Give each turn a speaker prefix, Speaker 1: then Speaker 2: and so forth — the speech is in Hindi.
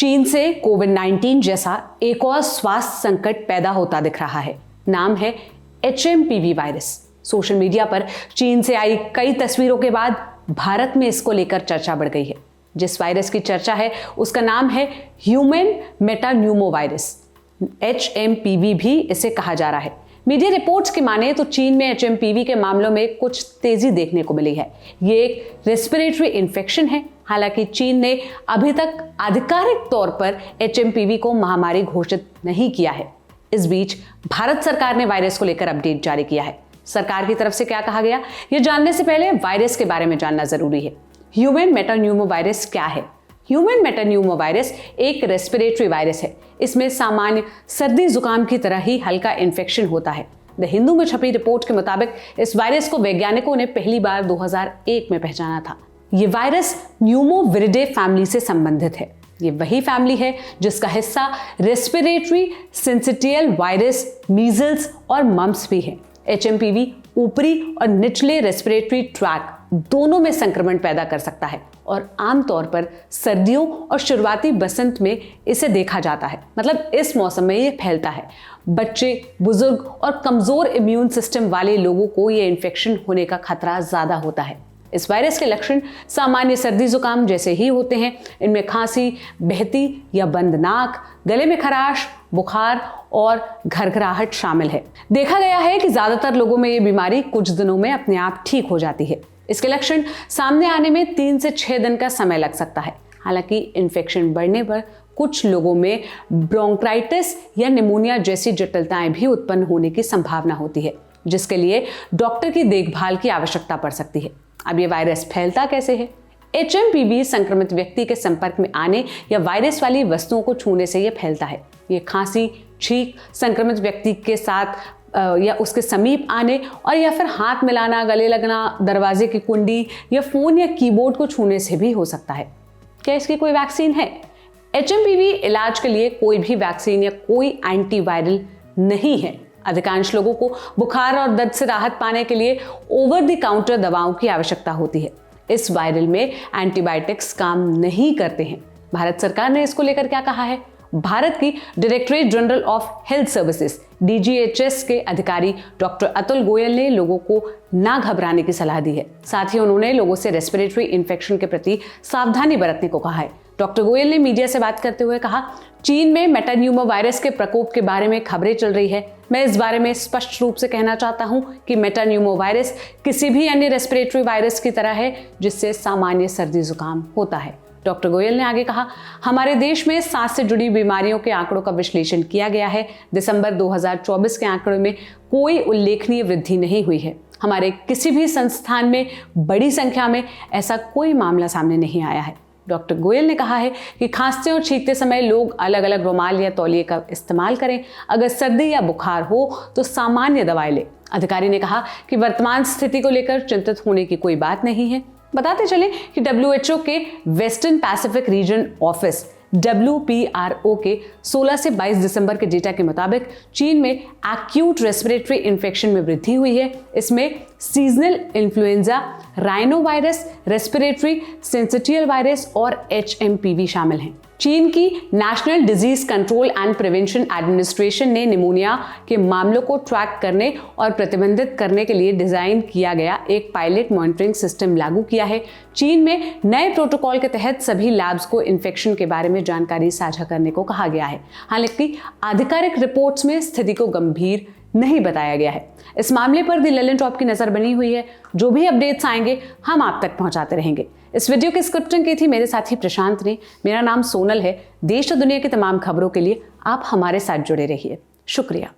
Speaker 1: चीन से कोविड-19 जैसा एक और स्वास्थ्य संकट पैदा होता दिख रहा है। नाम है HMPV वायरस। सोशल मीडिया पर चीन से आई कई तस्वीरों के बाद भारत में इसको लेकर चर्चा बढ़ गई है। जिस वायरस की चर्चा है उसका नाम है ह्यूमन मेटान्यूमोवायरस, HMPV भी इसे कहा जा रहा है। मीडिया रिपोर्ट्स की माने तो चीन में HMPV के मामलों में कुछ तेजी देखने को मिली है। ये एक रेस्पिरेटरी इन्फेक्शन है। हालांकि चीन ने अभी तक आधिकारिक तौर पर HMPV को महामारी घोषित नहीं किया है। इस बीच भारत सरकार ने वायरस को लेकर अपडेट जारी किया है। सरकार की तरफ से क्या कहा गया, ये जानने से पहले वायरस के बारे में जानना जरूरी है। ह्यूमन मेटान्यूमोवायरस क्या है? ह्यूमन मेटान्यूमोवायरस एक रेस्पिरेटरी वायरस है। इसमें सामान्य सर्दी जुकाम की तरह ही हल्का इन्फेक्शन होता है। द हिंदू में छपी रिपोर्ट के मुताबिक इस वायरस को वैज्ञानिकों ने पहली बार 2001 में पहचाना था। ये वायरस न्यूमोविरिडे फैमिली से संबंधित है। ये वही फैमिली है जिसका हिस्सा रेस्पिरेटरी सिंसिटियल वायरस, मीजल्स और मम्प्स भी है। HMPV ऊपरी और निचले रेस्पिरेटरी ट्रैक दोनों में संक्रमण पैदा कर सकता है और आमतौर पर सर्दियों और शुरुआती बसंत में इसे देखा जाता है। मतलब इस मौसम में ये फैलता है। बच्चे, बुजुर्ग और कमजोर इम्यून सिस्टम वाले लोगों को ये इन्फेक्शन होने का खतरा ज्यादा होता है। इस वायरस के लक्षण सामान्य सर्दी जुकाम जैसे ही होते हैं। इनमें खांसी, बहती या बंद नाक, गले में खराश, बुखार और घरघराहट शामिल है। देखा गया है कि ज्यादातर लोगों में ये बीमारी कुछ दिनों में अपने आप ठीक हो जाती है। इसके लक्षण सामने आने में 3 से 6 दिन का समय लग सकता है। हालांकि इन्फेक्शन बढ़ने पर कुछ लोगों में ब्रोंकाइटिस या निमोनिया जैसी जटिलताएं भी उत्पन्न होने की संभावना होती है, जिसके लिए डॉक्टर की देखभाल की आवश्यकता पड़ सकती है। अब ये वायरस फैलता कैसे है? HMPV संक्रमित व्यक्ति के संपर्क में आने या वायरस वाली वस्तुओं को छूने से यह फैलता है। ये खांसी, छींक, संक्रमित व्यक्ति के साथ या उसके समीप आने और या फिर हाथ मिलाना, गले लगना, दरवाजे की कुंडी या फोन या कीबोर्ड को छूने से भी हो सकता है। क्या इसकी कोई वैक्सीन है? HMPV इलाज के लिए कोई भी वैक्सीन या कोई एंटीवायरल नहीं है। अधिकांश लोगों को बुखार और दर्द से राहत पाने के लिए ओवर द काउंटर दवाओं की आवश्यकता होती है। इस वायरल में एंटीबायोटिक्स काम नहीं करते हैं। भारत सरकार ने इसको लेकर क्या कहा है? भारत की directorate general of health services DGHS के अधिकारी डॉक्टर अतुल गोयल ने लोगों को ना घबराने की सलाह दी है। साथ ही उन्होंने लोगों से रेस्पिरेटरी इन्फेक्शन के प्रति सावधानी बरतने को कहा है। डॉक्टर गोयल ने मीडिया से बात करते हुए कहा, चीन में मेटान्यूमो वायरस के प्रकोप के बारे में खबरें चल रही है। मैं इस बारे में स्पष्ट रूप से कहना चाहता हूं कि मेटान्यूमो वायरस किसी भी अन्य रेस्पिरेटरी वायरस की तरह है जिससे सामान्य सर्दी जुकाम होता है। डॉक्टर गोयल ने आगे कहा, हमारे देश में सांस से जुड़ी बीमारियों के आंकड़ों का विश्लेषण किया गया है। दिसंबर 2024 के आंकड़ों में कोई उल्लेखनीय वृद्धि नहीं हुई है। हमारे किसी भी संस्थान में बड़ी संख्या में ऐसा कोई मामला सामने नहीं आया है। डॉक्टर गोयल ने कहा है कि खांसते और छींकते समय लोग अलग अलग रुमाल या तौलिए का इस्तेमाल करें। अगर सर्दी या बुखार हो तो सामान्य दवाएं लें। अधिकारी ने कहा कि वर्तमान स्थिति को लेकर चिंतित होने की कोई बात नहीं है। बताते चले कि WHO के western Pacific region office WPRO के 16 से 22 दिसंबर के डेटा के मुताबिक चीन में एक्यूट रेस्पिरेटरी इन्फेक्शन में वृद्धि हुई है। इसमें seasonal influenza, rhino virus, respiratory syncytial virus और HMPV शामिल हैं। चीन की national disease control and prevention administration ने निमोनिया के मामलों को ट्रैक करने और प्रतिबंधित करने के लिए डिजाइन किया गया एक पायलट मॉनिटरिंग सिस्टम लागू किया है। चीन में नए प्रोटोकॉल के तहत सभी लैब्स को इन्फेक्शन के बारे में जानकारी साझा करने को कहा गया है। हालांकि आधिकारिक रिपोर्ट्स में स्थिति को गंभीर नहीं बताया गया है। इस मामले पर द ललन टॉप की नजर बनी हुई है। जो भी अपडेट्स आएंगे हम आप तक पहुंचाते रहेंगे। इस वीडियो की स्क्रिप्टिंग की थी मेरे साथी प्रशांत ने। मेरा नाम सोनल है। देश और दुनिया की तमाम खबरों के लिए आप हमारे साथ जुड़े रहिए। शुक्रिया।